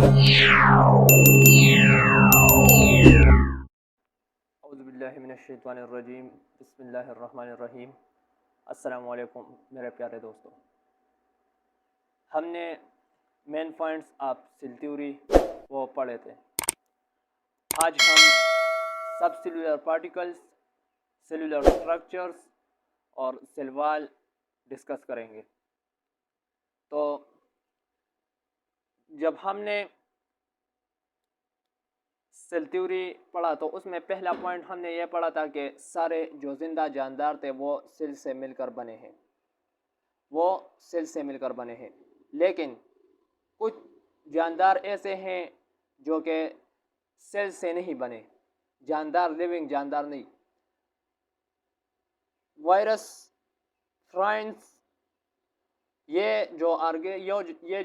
औज़ुबिल्लाहिमिनश्शैतानिर्रजीम बिस्मिल्लाहिर्रहमानिर्रहीम। अस्सलामु अलैकुम मेरे प्यारे दोस्तों। हमने main points of cell theory वो पढ़े थे। आज हम सब सेलुलर पार्टिकल्स, सेलुलर स्ट्रक्चर्स और सेल वॉल डिस्कस करेंगे। तो जब हमने सेल थ्योरी पढ़ा तो उसमें पहला पॉइंट हमने ये पढ़ा था कि सारे जो जिंदा जानदार थे वो सेल से मिलकर बने हैं, वो सेल से मिलकर बने हैं। लेकिन कुछ जानदार ऐसे हैं जो कि सेल से नहीं बने, जानदार, लिविंग जानदार नहीं। वायरस, फ्राइंस, ये जो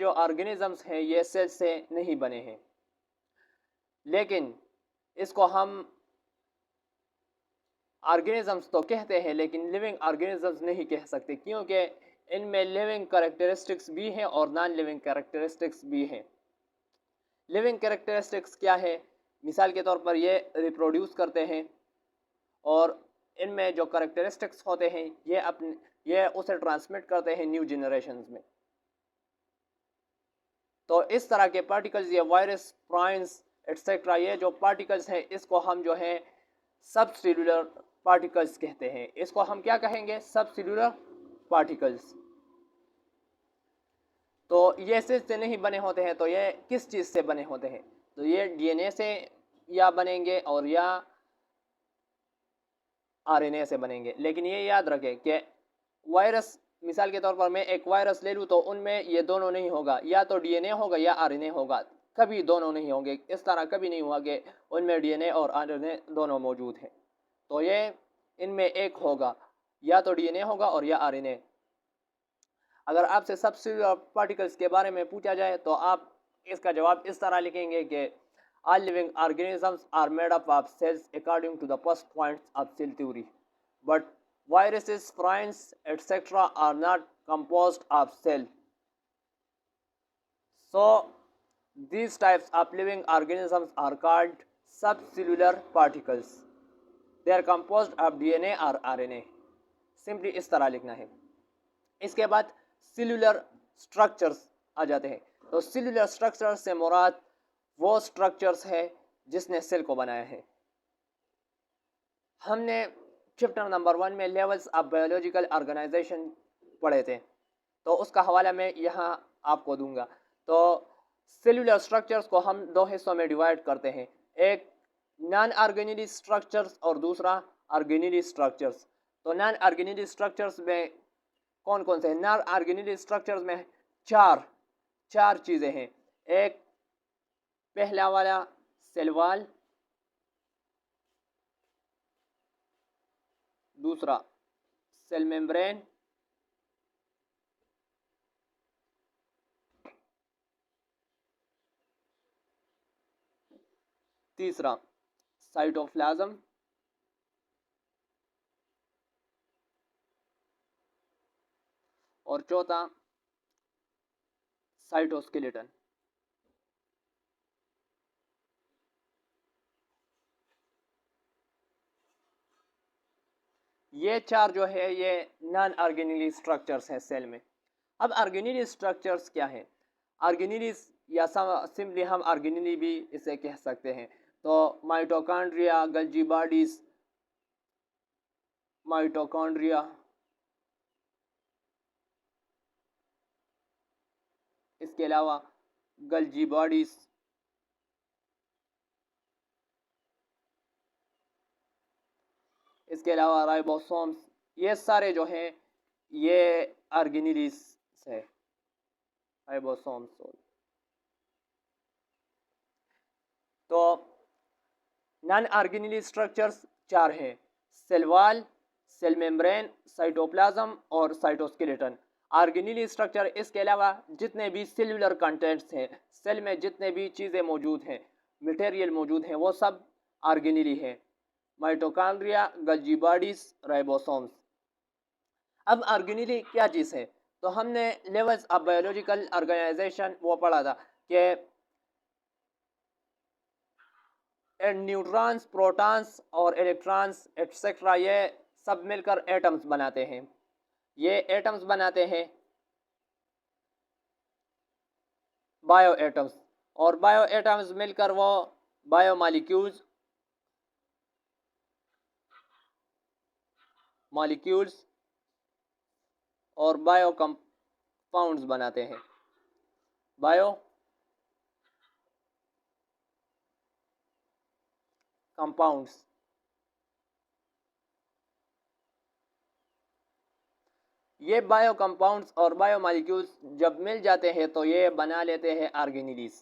ऑर्गेनिजम्स हैं ये सेल से नहीं बने हैं, लेकिन इसको हम ऑर्गेनिजम्स तो कहते हैं लेकिन लिविंग ऑर्गेनिजम्स नहीं कह सकते, क्योंकि इनमें लिविंग कैरेक्टरिस्टिक्स भी हैं और नॉन लिविंग कैरेक्टरिस्टिक्स भी हैं। लिविंग कैरेक्टरिस्टिक्स क्या है? मिसाल के तौर पर ये रिप्रोड्यूस करते हैं और इनमें जो कैरेक्टरिस्टिक्स होते हैं ये उसे ट्रांसमिट करते हैं न्यू जनरेशन्स में। तो इस तरह के पार्टिकल्स, ये वायरस, प्राइंस एटसेट्रा, ये जो पार्टिकल्स हैं इसको हम जो है सब सेलुलर पार्टिकल्स कहते हैं। इसको हम क्या कहेंगे? सब सेलुलर पार्टिकल्स। तो ये सेल से नहीं बने होते हैं, तो ये किस चीज़ से बने होते हैं? तो ये डीएनए से या बनेंगे और या आरएनए से बनेंगे। लेकिन ये याद रखें कि वायरस, मिसाल के तौर पर मैं एक वायरस ले लूँ तो उनमें ये दोनों नहीं होगा, या तो डीएनए होगा या आरएनए होगा, कभी दोनों नहीं होंगे। इस तरह कभी नहीं हुआ कि उनमें डीएनए और आरएनए दोनों मौजूद हैं। तो ये इनमें एक होगा, या तो डीएनए होगा और या आरएनए। अगर आपसे सब सेलुलर पार्टिकल्स के बारे में पूछा जाए तो आप इसका जवाब इस तरह लिखेंगे कि all living organisms are made up of cells according to the first points of cell theory, but viruses, prions, etc. are not composed of cell. So these types of living organisms are called subcellular particles. They are composed of DNA or RNA. Simply इस तरह लिखना है। इसके बाद cellular structures आ जाते हैं। तो cellular structures से मुराद वो स्ट्रक्चर्स है जिसने सेल को बनाया है। हमने चैप्टर नंबर 1 में लेवल्स ऑफ बायोलॉजिकल ऑर्गेनाइजेशन पढ़े थे, तो उसका हवाला मैं यहाँ आपको दूंगा। तो सेलुलर स्ट्रक्चर्स को हम दो हिस्सों में डिवाइड करते हैं, एक नॉन ऑर्गेनिक स्ट्रक्चर्स और दूसरा ऑर्गेनिक स्ट्रक्चर्स। तो नॉन ऑर्गेनिक स्ट्रक्चर्स में कौन कौन से हैं? नॉन ऑर्गेनिक स्ट्रक्चर्स में चार चीज़ें हैं। एक, पहला वाला सेल वॉल, दूसरा सेल मेम्ब्रेन, तीसरा साइटोप्लाज्म, और चौथा साइटोस्केलेटन। ये चार जो है ये नॉन ऑर्गेनिक स्ट्रक्चर्स हैं सेल में। अब ऑर्गेनिक स्ट्रक्चर्स क्या है? ऑर्गेनिक या सिंपली हम ऑर्गेनिक भी इसे कह सकते हैं। तो माइटोकॉन्ड्रिया, गल्जी बॉडीज, माइटोकॉन्ड्रिया, इसके अलावा गल्जी बॉडीज, इसके अलावा राइबोसोम्स, ये सारे जो हैं ये ऑर्गेनिलीज है, राइबोसोम्स। तो नॉन ऑर्गेनिक स्ट्रक्चर्स चार हैं: cell wall, cell membrane, cytoplasm और साइटोस्केलेटन। ऑर्गेनिक स्ट्रक्चर, इसके अलावा जितने भी सेलुलर कंटेंट्स हैं, सेल में जितने भी चीज़ें मौजूद हैं, मटेरियल मौजूद हैं, वो सब ऑर्गेनिक हैं। Mitochondria, गल्जी bodies, ribosomes. अब ऑर्गेनिक क्या चीज़ है? तो हमने लेवल्स ऑफ बायोलॉजिकल ऑर्गेनाइजेशन वो पढ़ा था कि न्यूट्रॉन्स, प्रोटॉन्स और इलेक्ट्रॉन्स एक्सेट्रा ये सब मिलकर एटम्स बनाते हैं। ये एटम्स बनाते हैं बायो एटम्स, और बायो एटम्स मिलकर वो बायो मॉलिक्यूल्स और बायो कंपाउंड्स बनाते हैं। बायो कंपाउंड्स, ये बायो कंपाउंड्स और बायो मॉलिक्यूल्स जब मिल जाते हैं तो ये बना लेते हैं ऑर्गेनेलिस।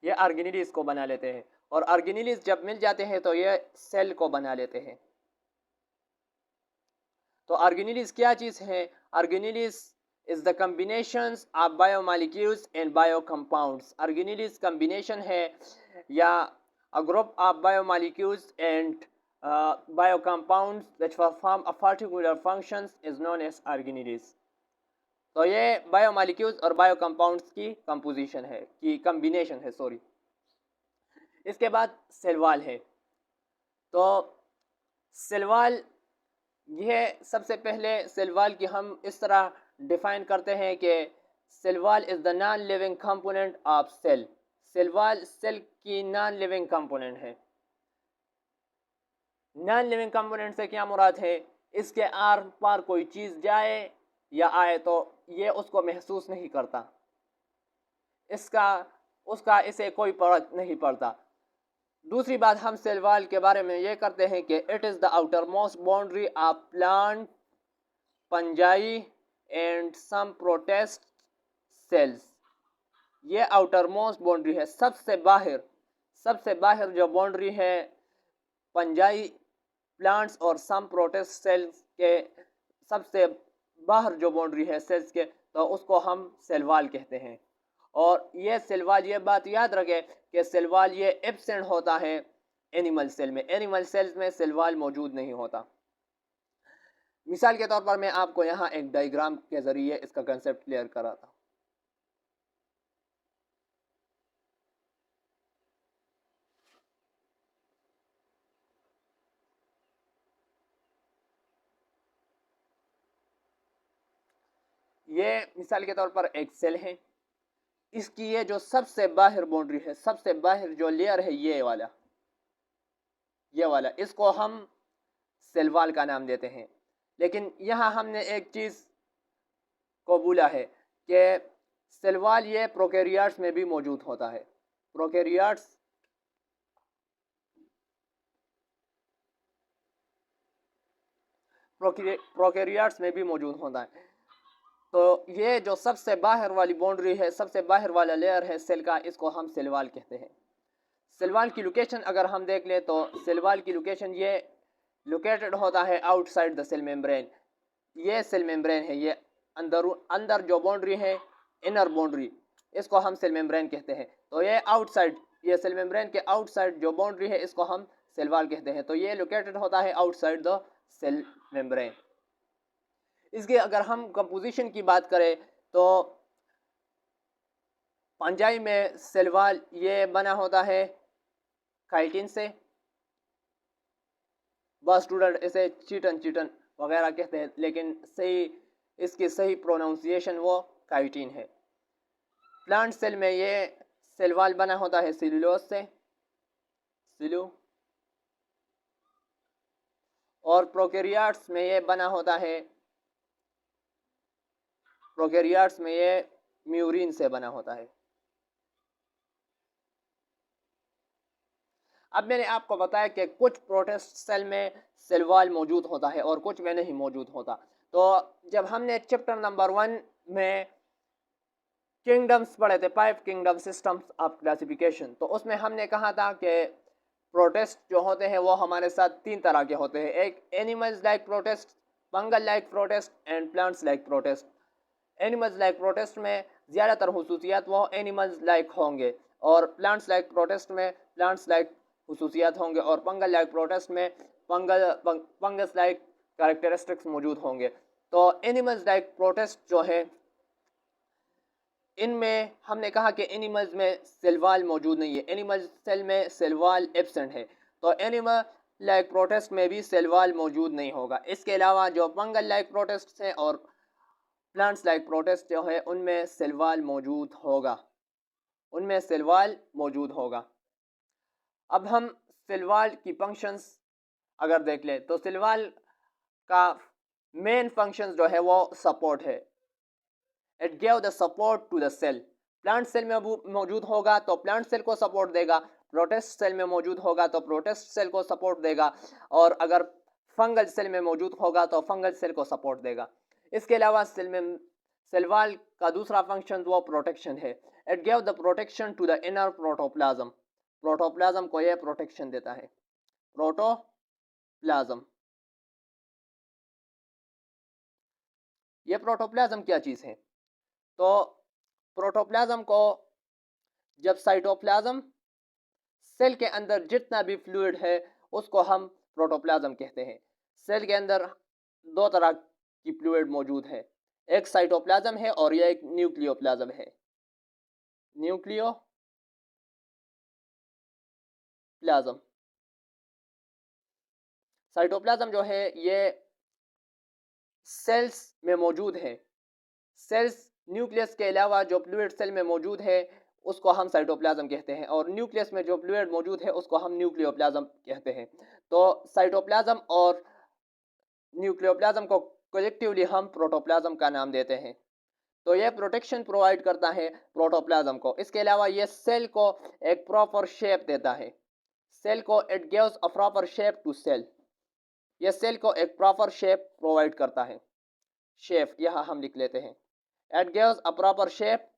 ये ऑर्गेनेलिस को बना लेते हैं, और ऑर्गेनेलिस जब मिल जाते हैं तो ये सेल को बना लेते हैं। तो ऑर्गेनेलिस क्या चीज है? Organelles is the combinations of biomolecules and bio compounds. Organelles combination है या a group of biomolecules and biocompounds that perform a particular functions is known as organelles। तो ये बायोमॉलिक्यूल्स और बायोकंपाउंड्स की कंपोजिशन है, की कॉम्बिनेशन है, सॉरी। इसके बाद सेल वॉल है। तो सेल वॉल, यह सबसे पहले सेल वॉल की हम इस तरह डिफाइन करते हैं कि cell wall is the non living component of cell. Cell wall cell की नॉन लिविंग कंपोनेंट है। नॉन लिविंग कंपोनेंट से क्या मुराद है? इसके आर पार कोई चीज जाए या आए तो ये उसको महसूस नहीं करता, उसका इसे कोई फर्क नहीं पड़ता। दूसरी बात हम सेल वॉल के बारे में ये करते हैं कि it is the outer most boundary of plant, fungi and some protist cells. ये आउटर मोस्ट बाउंड्री है, सबसे बाहर जो बाउंड्री है फंजाई, प्लांट्स और सम प्रोटिस्ट सेल्स के, सबसे बाहर जो बाउंड्री है सेल्स के, तो उसको हम सेल वॉल कहते हैं। और ये सेल वॉल, ये बात याद रखें कि सेल वॉल ये एब्सेंट होता है एनिमल सेल में। एनिमल सेल्स में सेल वॉल मौजूद नहीं होता। मिसाल के तौर पर मैं आपको यहाँ एक डायग्राम के जरिए इसका कंसेप्ट क्लियर कराता हूँ। ये मिसाल के तौर पर एक सेल है, इसकी ये जो सबसे बाहर बाउंड्री है, सबसे बाहर जो लेयर है, ये वाला इसको हम सेल वॉल का नाम देते हैं। लेकिन यहाँ हमने एक चीज को भूला है कि सेल वॉल ये प्रोकैरियोट्स में भी मौजूद होता है। प्रोकैरियोट्स में भी मौजूद होता है। तो ये जो सबसे बाहर वाली बाउंड्री है, सबसे बाहर वाला लेयर है सेल का, इसको हम सेल वॉल कहते हैं। सेल वॉल की लोकेशन अगर हम देख ले तो सेल वॉल की लोकेशन ये लोकेटेड होता है आउटसाइड द सेल मेम्ब्रेन। ये सेल मेम्ब्रेन है, ये अंदर जो बाउंड्री है, इनर बाउंड्री, इसको हम सेल मेम्ब्रेन कहते हैं। तो ये आउटसाइड, ये सेल मेम्ब्रेन के आउटसाइड जो बाउंड्री है, इसको हम सेल वॉल कहते हैं। तो ये लोकेटेड होता है आउटसाइड द सेल मेम्ब्रेन। इसके अगर हम कंपोजिशन की बात करें तो फंजाई में सेल वॉल ये बना होता है काइटिन से। बस स्टूडेंट इसे चिटन वगैरह कहते हैं, लेकिन इसकी सही प्रोनाउंसिएशन वो काइटिन है। प्लांट सेल में ये सेल वॉल बना होता है सेल्यूलोज से, और प्रोकैरियोट्स में ये बना होता है, प्रोकैरियोट्स में ये म्यूरिन से बना होता है। अब मैंने आपको बताया कि कुछ प्रोटिस्ट सेल में सेल वॉल मौजूद होता है और कुछ में नहीं मौजूद होता। तो जब हमने चैप्टर नंबर 1 में किंगडम्स पढ़े थे, 5 किंगडम सिस्टम्स ऑफ क्लासिफिकेशन, तो उसमें हमने कहा था कि प्रोटिस्ट जो होते हैं वो हमारे साथ 3 तरह के होते हैं। एक animals like protist, fungal like protist and plants like protist. Animals like protist में ज़्यादातर हुसूसियात वो एनिमल्स लाइक होंगे, और प्लांट्स लाइक प्रोटिस्ट में प्लांट्स लाइक हुसूसियात होंगे, और फंगल लाइक प्रोटिस्ट में फंगस लाइक कैरेक्टरिस्टिक्स मौजूद होंगे। तो एनिमल्स लाइक प्रोटिस्ट जो है इनमें हमने कहा कि एनिमल्स में सेल वॉल मौजूद नहीं है, एनिमल सेल में सेल वॉल एब्सेंट है, तो एनिमल लाइक प्रोटिस्ट में भी सेल वॉल मौजूद नहीं होगा। इसके अलावा जो फंगल लाइक प्रोटिस्ट हैं और प्लांट्स लाइक प्रोटिस्ट जो है उनमें सेल वॉल मौजूद होगा, उनमें सेल वॉल मौजूद होगा। अब हम सेल वॉल की फंक्शंस अगर देख लें तो सेल वॉल का मेन फंक्शन जो है वो सपोर्ट है। It give the support to the cell. Plant cell में मौजूद होगा तो प्लांट सेल को सपोर्ट देगा, प्रोटिस्ट सेल में मौजूद होगा तो प्रोटिस्ट सेल को सपोर्ट देगा, और अगर फंगल सेल में मौजूद होगा तो फंगल सेल को सपोर्ट देगा। इसके अलावा सेल वॉल का दूसरा फंक्शन वो प्रोटेक्शन है। It give the protection to the inner protoplasm. Protoplasm को यह प्रोटेक्शन देता है। प्रोटोप्लाज्म, यह प्रोटोप्लाज्म क्या चीज़ है? तो प्रोटोप्लाज्म को जब साइटोप्लाज्म सेल के अंदर जितना भी फ्लूइड है उसको हम प्रोटोप्लाज्म कहते हैं। सेल के अंदर दो तरह की फ्लूइड मौजूद है, एक साइटोप्लाज्म है और यह एक न्यूक्लियोप्लाज्म है। न्यूक्लियोप्लाज्म, साइटोप्लाज्म जो है ये सेल्स में मौजूद है। सेल्स न्यूक्लियस के अलावा जो फ्लूइड सेल में मौजूद है उसको हम साइटोप्लाज्म कहते हैं, और न्यूक्लियस में जो फ्लूइड मौजूद है उसको हम न्यूक्लियोप्लाज्म कहते हैं। तो साइटोप्लाज्म और न्यूक्लियोप्लाज्म को कलेक्टिवली हम प्रोटोप्लाज्म का नाम देते हैं। तो यह प्रोटेक्शन प्रोवाइड करता है प्रोटोप्लाज्म को। इसके अलावा यह सेल को एक प्रॉपर शेप देता है। सेल को it gives a proper shape to cell. यह सेल को एक प्रॉपर शेप प्रोवाइड करता है। शेप यहाँ हम लिख लेते हैं, it gives a proper shape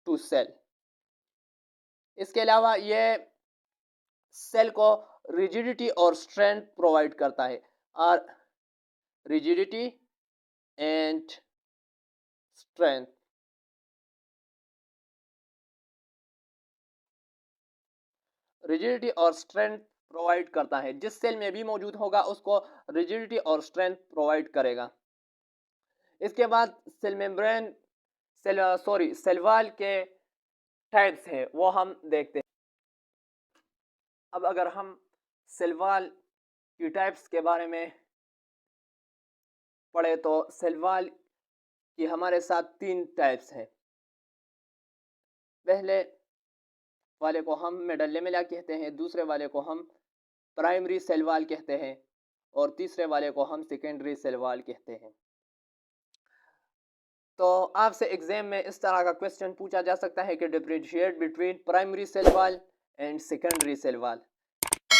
to cell. इसके अलावा यह सेल को रिजिडिटी और स्ट्रेंथ प्रोवाइड करता है। और रिजिडिटी एंड स्ट्रेंथ, रिजिडिटी और स्ट्रेंथ प्रोवाइड करता है। जिस सेल में भी मौजूद होगा उसको रिजिडिटी और स्ट्रेंथ प्रोवाइड करेगा। इसके बाद सेल मेम्ब्रेन सेल वॉल के टाइप्स हैं वो हम देखते हैं। अब अगर हम सेल वॉल की टाइप्स के बारे में पढ़े तो सेल वॉल की हमारे साथ 3 टाइप्स हैं। पहले वाले को हम मेडल्लेमेला कहते हैं, दूसरे वाले को हम प्राइमरी सेल वॉल कहते हैं, और तीसरे वाले को हम सेकेंडरी सेल वॉल कहते हैं। तो आपसे एग्जाम में इस तरह का क्वेश्चन पूछा जा सकता है कि differentiate between primary cell wall and secondary cell wall,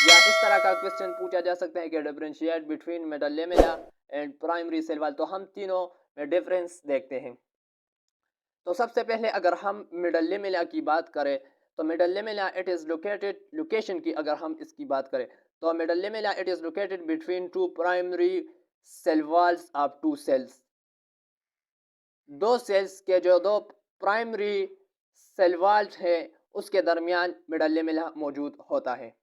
या इस तरह का क्वेश्चन पूछा जा सकता है कि differentiate between middle lamella and primary cell wall. तो हम तीनों में डिफरेंस देखते हैं। तो सबसे पहले अगर हम मेडल्लेमेला की बात करें तो मेडल्लेमेला इट इज़ लोकेटेड, लोकेशन की अगर हम इसकी बात करें तो मेडल्लेमेला it is located between two primary cell walls of two cells. दो सेल्स के जो दो प्राइमरी सेल वॉल्स है उसके दरमियान मेडल्लेमेला मौजूद होता है।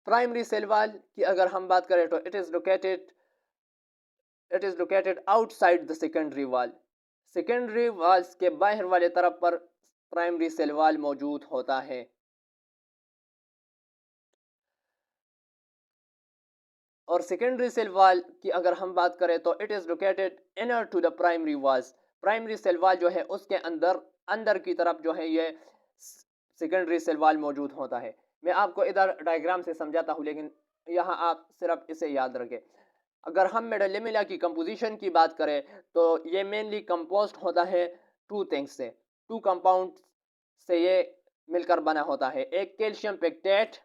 प्राइमरी सेल वॉल की अगर हम बात करें तो it is located outside the secondary wall. Secondary walls के बाहर वाले तरफ पर प्राइमरी सेल वॉल मौजूद होता है। और सेकेंडरी सेल वॉल की अगर हम बात करें तो it is located inner to the primary walls. Primary cell wall जो है उसके अंदर की तरफ जो है ये सेकेंडरी सेल वॉल मौजूद होता है। मैं आपको इधर डायग्राम से समझाता हूँ, लेकिन यहाँ आप सिर्फ इसे याद रखें। अगर हम मेडल्लेमेला की कंपोजिशन की बात करें तो ये मेनली कंपोस्ट होता है 2 थिंग्स से, 2 कंपाउंड से ये मिलकर बना होता है। एक कैल्शियम पेक्टेट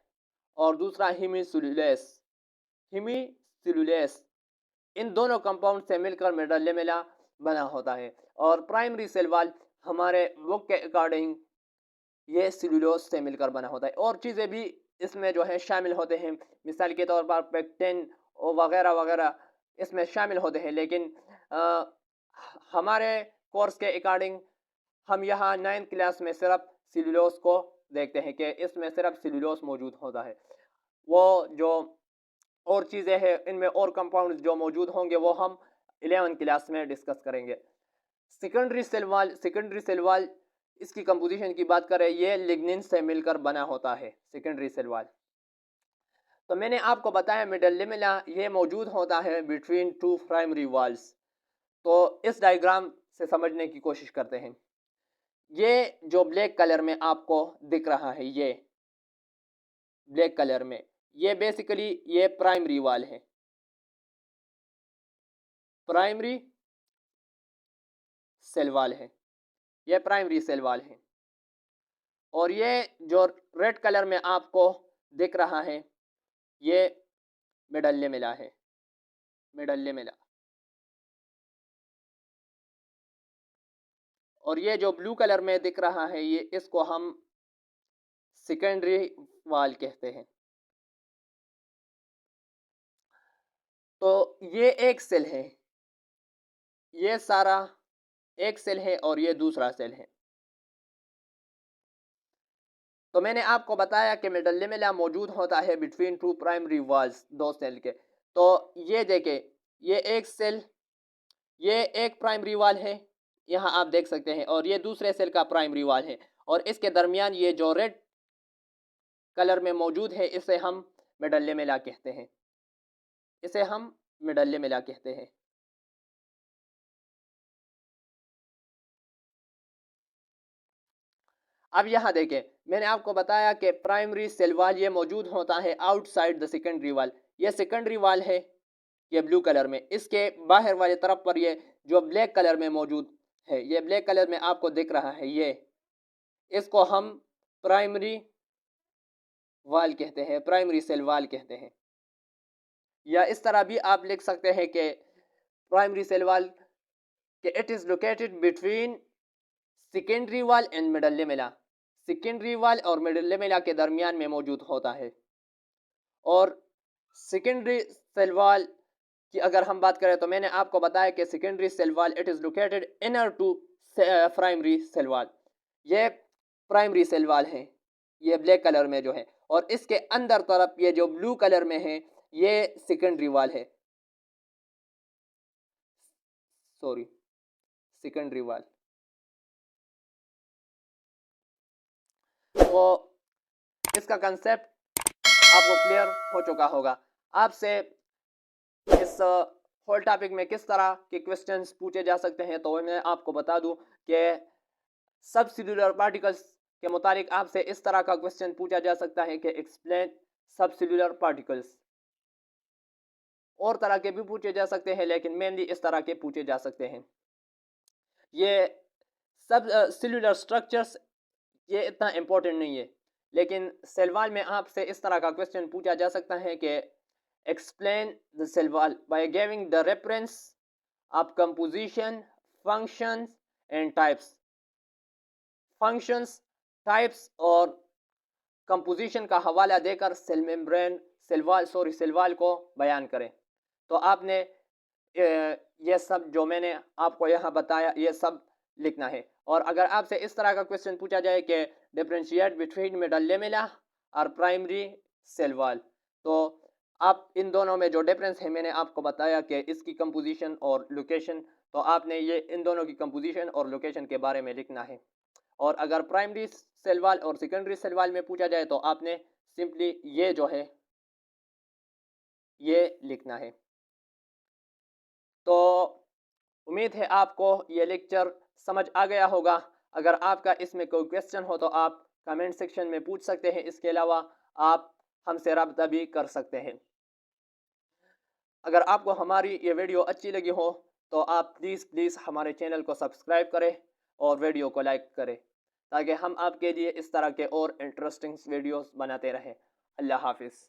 और दूसरा हीमीसेलुलोस। इन दोनों कंपाउंड से मिलकर मेडल्लेमेला बना होता है। और प्राइमरी सेल वॉल हमारे बुक के अकॉर्डिंग ये सेलुलोस से मिलकर बना होता है। और चीज़ें भी इसमें जो है शामिल होते हैं, मिसाल के तौर पर पेक्टिन और वगैरह वगैरह इसमें शामिल होते हैं। लेकिन हमारे कोर्स के अकॉर्डिंग हम यहाँ 9th क्लास में सिर्फ सेलुलोस को देखते हैं कि इसमें सिर्फ सेलुलोस मौजूद होता है। वो जो और चीज़ें हैं इनमें और कंपाउंड्स जो मौजूद होंगे वो हम 11th क्लास में डिस्कस करेंगे। सेकेंडरी सेल वॉल इसकी कंपोजिशन की बात करें, ये लिग्निन से मिलकर बना होता है सेकेंडरी सेल वॉल। तो मैंने आपको बताया मिडल लेमेला ये मौजूद होता है बिटवीन टू प्राइमरी वॉल्स। तो इस डायग्राम से समझने की कोशिश करते हैं। ये जो ब्लैक कलर में आपको दिख रहा है, ये ब्लैक कलर में, ये बेसिकली ये प्राइमरी वॉल है, प्राइमरी सेल वॉल है, ये प्राइमरी सेल वॉल है। और ये जो रेड कलर में आपको दिख रहा है, ये मिडल लेमेला है, मिडल लेमेला। और ये जो ब्लू कलर में दिख रहा है, ये इसको हम सेकेंडरी वॉल कहते हैं। तो ये एक सेल है, ये सारा एक सेल है और ये दूसरा सेल है। तो मैंने आपको बताया कि मिडल लेमेला मौजूद होता है बिटवीन टू प्राइमरी वॉल्स, दो सेल के। तो ये देखें, ये एक सेल, ये एक प्राइमरी वॉल है, यहाँ आप देख सकते हैं, और ये दूसरे सेल का प्राइमरी वॉल है। और इसके दरमियान ये जो रेड कलर में मौजूद है, इसे हम मिडल लेमेला कहते हैं, इसे हम मिडल लेमेला कहते हैं। अब यहाँ देखें, मैंने आपको बताया कि प्राइमरी सेल वॉल ये मौजूद होता है आउटसाइड द सेकेंडरी वॉल। ये सेकेंडरी वॉल है, ये ब्लू कलर में। इसके बाहर वाली तरफ पर ये जो ब्लैक कलर में मौजूद है, ये ब्लैक कलर में आपको दिख रहा है, ये इसको हम प्राइमरी वॉल कहते हैं, प्राइमरी सेल वॉल कहते हैं। या इस तरह भी आप लिख सकते हैं कि प्राइमरी सेल वॉल कि it is located between secondary wall and middle lamella, secondary wall और मिडल लेमेला के दरमियान में मौजूद होता है। और सेकेंडरी सेल वॉल की अगर हम बात करें, तो मैंने आपको बताया कि secondary cell wall it is located inner to primary cell wall. ये प्राइमरी सेल वॉल है, ये ब्लैक कलर में जो है, और इसके अंदर तरफ ये जो ब्लू कलर में है, ये सेकेंडरी वॉल है, सॉरी सेकेंडरी वॉल। तो इसका कंसेप्ट आपको क्लियर हो चुका होगा। आपसे इस होल टॉपिक में किस तरह के क्वेश्चंस पूछे जा सकते हैं, तो मैं आपको बता दूं कि सब सेल्यूलर पार्टिकल्स के मुताबिक आपसे इस तरह का क्वेश्चन पूछा जा सकता है कि एक्सप्लेन सब सेल्यूलर पार्टिकल्स। और तरह के भी पूछे जा सकते हैं, लेकिन मेनली इस तरह के पूछे जा सकते हैं। ये सब सेल्यूलर स्ट्रक्चर्स ये इतना इम्पोर्टेंट नहीं है, लेकिन सेल वॉल में आपसे इस तरह का क्वेश्चन पूछा जा सकता है कि explain the cell wall by giving the reference of composition, functions and types। functions, types और composition का हवाला देकर सेल मेम्ब्रेन सेल वॉल को बयान करें। तो आपने ये सब जो मैंने आपको यहाँ बताया, ये सब लिखना है। और अगर आपसे इस तरह का क्वेश्चन पूछा जाए कि डिफरेंशिएट बिटवीन मिडल लेमेला और प्राइमरी सेल वॉल, तो आप इन दोनों में जो डिफरेंस है मैंने आपको बताया कि इसकी कंपोजिशन और लोकेशन, तो आपने ये इन दोनों की कंपोजिशन और लोकेशन के बारे में लिखना है। और अगर प्राइमरी सेल वॉल और सेकेंडरी सेल वॉल में पूछा जाए, तो आपने सिंपली ये जो है ये लिखना है। तो उम्मीद है आपको ये लेक्चर समझ आ गया होगा। अगर आपका इसमें कोई क्वेश्चन हो तो आप कमेंट सेक्शन में पूछ सकते हैं। इसके अलावा आप हमसे रब्ता भी कर सकते हैं। अगर आपको हमारी ये वीडियो अच्छी लगी हो तो आप प्लीज़ हमारे चैनल को सब्सक्राइब करें और वीडियो को लाइक करें, ताकि हम आपके लिए इस तरह के और इंटरेस्टिंग वीडियोस बनाते रहें। अल्लाह हाफिज़।